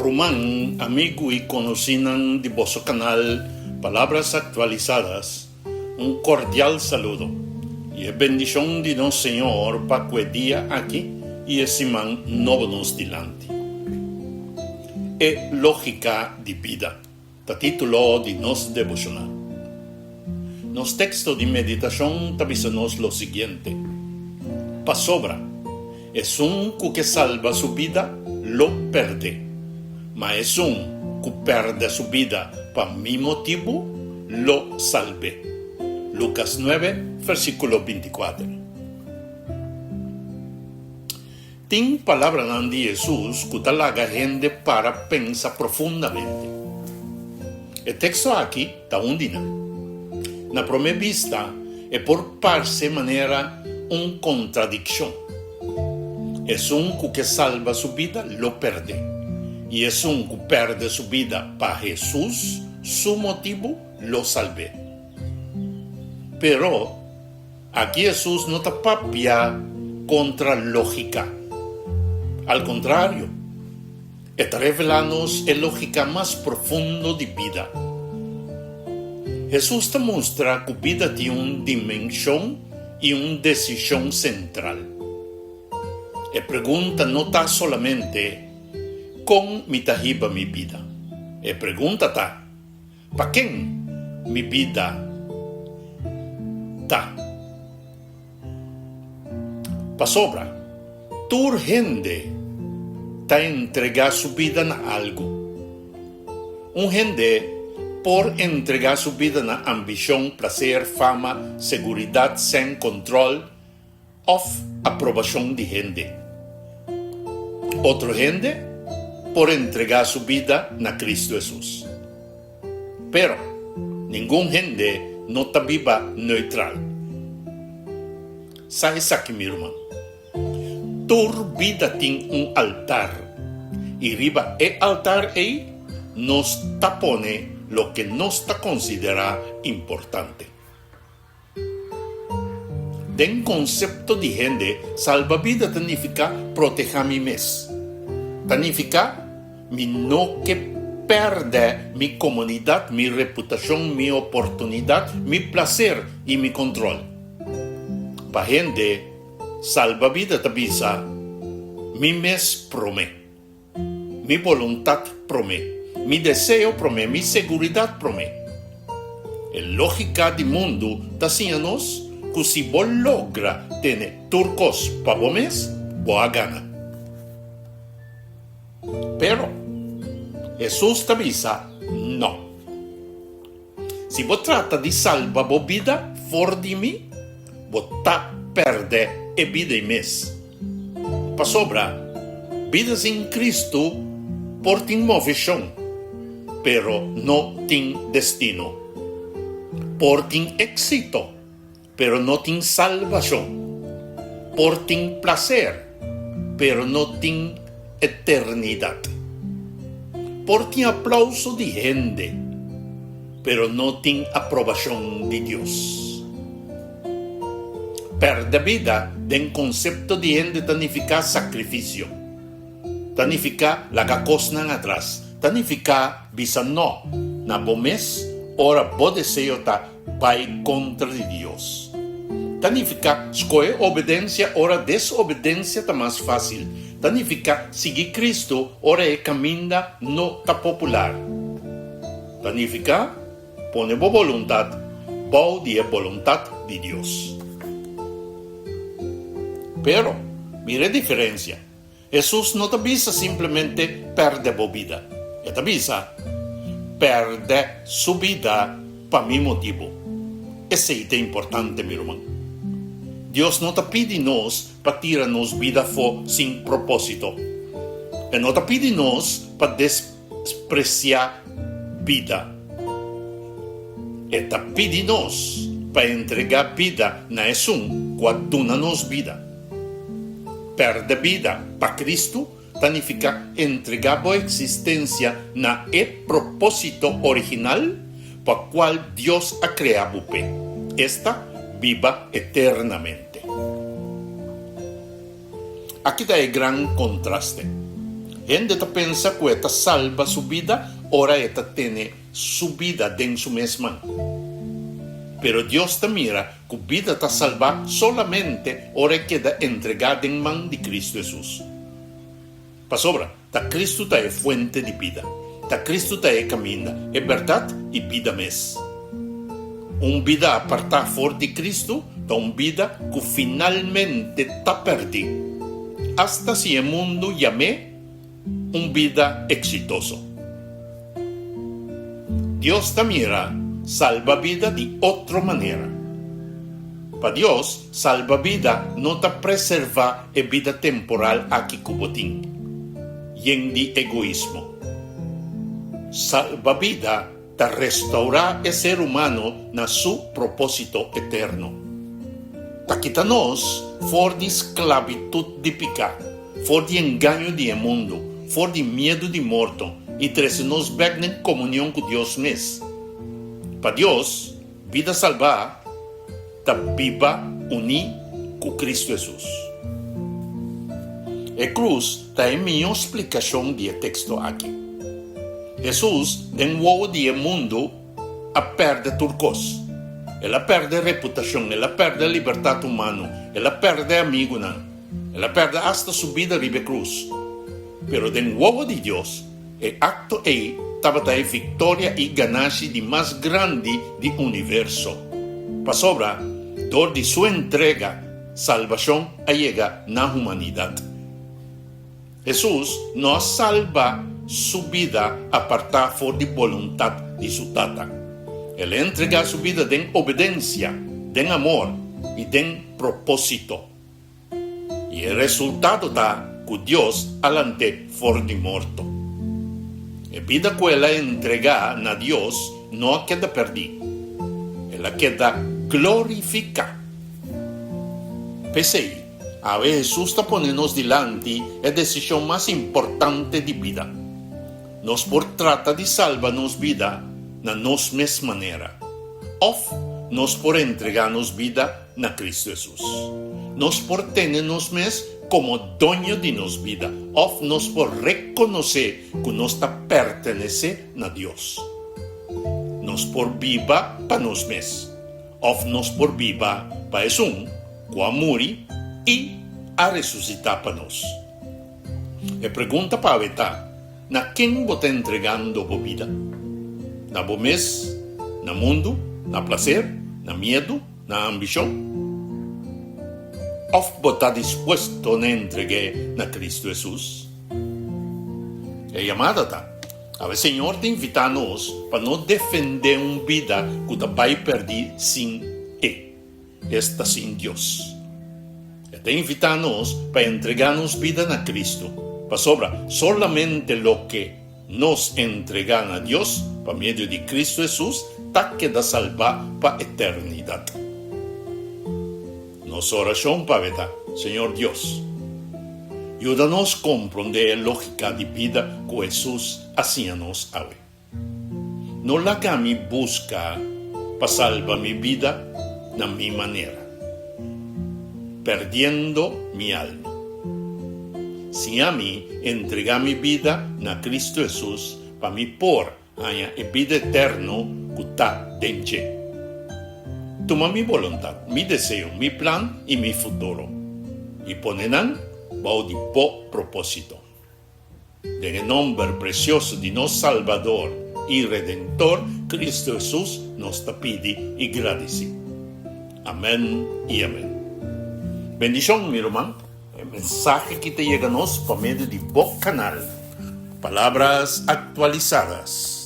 Román, amigo y conocinan de vuestro canal Palabras Actualizadas, un cordial saludo y bendición de nuestro Señor para que día aquí y ese man no nos dilante. Es lógica de vida, ta título de nos devocional. Nos texto de meditación tabisanos lo siguiente: pa sobra, es un que salva su vida, lo perde. Ma es un que perde su vida pa mi motivo, lo salve. Lucas 9, versículo 24. Tin palabra de Jesús que talaga gente para pensar profundamente. El texto aquí está undina. Na primeira vista, é por parse maneira contradição. É que salva sua vida, lo perde. E é que perde sua vida para Jesus, su motivo, lo salve. Pero, aqui Jesus não está papia contra lógica. Al contrário, está revelando-nos a lógica mais profunda de vida. Jesús te muestra que vida tiene una dimensión y una decisión central. La pregunta no está solamente ¿con mi tajiba mi vida? La pregunta está ¿para quién mi vida está? Pa sobra, tu gente te entrega su vida a algo. Un gente por entregar su vida na ambición, placer, fama, seguridad sin control o aprobación de gente. Otra gente por entregar su vida na Cristo Jesús. Pero ningún gente no está viva neutral. ¿Sabes aquí, mi hermano? Tu vida tiene un altar y arriba el altar ahí nos tapone lo que no está considerado importante. Den concepto de gente, salvavidas significa proteger mi mes. Significa mi no que perde mi comunidad, mi reputación, mi oportunidad, mi placer y mi control. Para gente, salvavidas avisa, mi mes promete, mi voluntad promete. Mi deseo promete, mi seguridad promete. La lógica del mundo está diciéndonos que si vos logra tener turcos para vos mes, vos gana. Pero Jesús te avisa, no. Si vos trata de salvar vos vida fuera de mí, vos ta perde vida y mes. Pa sobra, vida sin Cristo por ti movición, pero no tiene destino. Por ti éxito, pero no tiene salvación. Por ti placer, pero no tiene eternidad. Por ti aplauso de gente, pero no tiene aprobación de Dios. Perde vida del concepto de gente significa sacrificio. Significa la gacosnan atrás. Significa visa no, na bomes, ora bo deseo ta vai contra de Dios. Significa escolher obediencia, ora desobediencia ta más fácil. Significa seguir Cristo, ora e caminda no ta popular. Significa pone bo voluntad, bo de voluntad de Dios. Pero, mire diferencia. Jesús no te avisa simplemente perde bo vida. Te avisa, perde su vida para mi motivo. Ese es importante, mi hermano. Dios no te pide nos para tirarnos vida sin propósito. Él no te pide nos para despreciar vida. Él te pide nos para entregar vida na Jesús cuando nos vida. Perde vida para Cristo significa entregar a existencia na el propósito original para cual Dios ha creado. Esta viva eternamente. Aquí está el gran contraste. gente piensa que esta salva su vida, ahora esta tiene su vida en su misma. Pero Dios te mira que vida está salva solamente ahora queda entregada en man de Cristo Jesús. Pasobra, ta Cristo ta es fuente de vida. Ta Cristo ta es camino, es verdad y vida mes. Un vida apartada fuera de Cristo, ta un vida que finalmente ta perdido. Hasta si el mundo llame un vida exitoso. Dios te mira, salva vida de otra manera. Para Dios, salva vida no te preserva la vida temporal aquí cubotín, y en de egoísmo. Salva vida te restaura el ser humano na su propósito eterno. Te quitanos for de esclavitud de pecado, for de engaño de mundo, for de miedo de muerto, y trae nos en comunión con Dios mismo. Para Dios, vida salva, ta viva uni con Cristo Jesús. La cruz ta es mi explicación del texto aquí. Jesús, de nuevo del mundo, a perder turcos. Él perde reputación, él perde libertad humana, él perde amigo, él perde hasta su vida ribe cruz. Pero de nuevo de Dios, el acto estaba de victoria y ganancia de más grande del universo. Pasobra, dor de su entrega, salvación llega a la humanidad. Jesús nos salva su vida apartada por de voluntad de su tata. Él entrega su vida en obediencia, en amor y en propósito. Y el resultado da que Dios alante for de muerto. La vida que él entrega a Dios no queda perdida. Él queda glorificada. Pese a veces Jesús está poniéndonos delante la decisión más importante de vida. Nos por trata de salvarnos vida na nos misma manera. O nos por entregarnos vida na Cristo Jesús. Nos por tenernos mes como dueño de nos vida. O nos por reconocer que nos pertenece a Dios. Nos por viva para nos mes. O nos por viva para Jesús, que a muri y a resucitar para nos. E pregunta para vetar, na quem você está entregando a vida? Na bomez, na mundo, na prazer, na medo, na ambição? Ou você está disposto a entregar na Cristo Jesus? É chamada, tá? O Senhor te invita a nós para não defender uma vida que vai perder sem Ele. Está sem Deus. Te invita a nós para entregar-nos vida na Cristo. Para sobra, solamente lo que nos entregan a Dios por medio de Cristo Jesús, ta queda salva para eternidad. Nuestra oración para verdad, Señor Dios, ayúdanos a comprender la lógica de vida que Jesús hacíanos hoy. No la que a mí busca para salvar mi vida de mi manera, perdiendo mi alma. Si a mí entrega mi vida a Cristo Jesús, para mí por haya vida eterna que está dentro. Toma mi voluntad, mi deseo, mi plan y mi futuro. Y ponerán bajo de po propósito. En el nombre precioso de nuestro Salvador y Redentor, Cristo Jesús nos te pide y agradece. Amén y amén. Bendición, mi hermano. El mensaje que te llega a nos por medio de Boc Canal. Palabras actualizadas.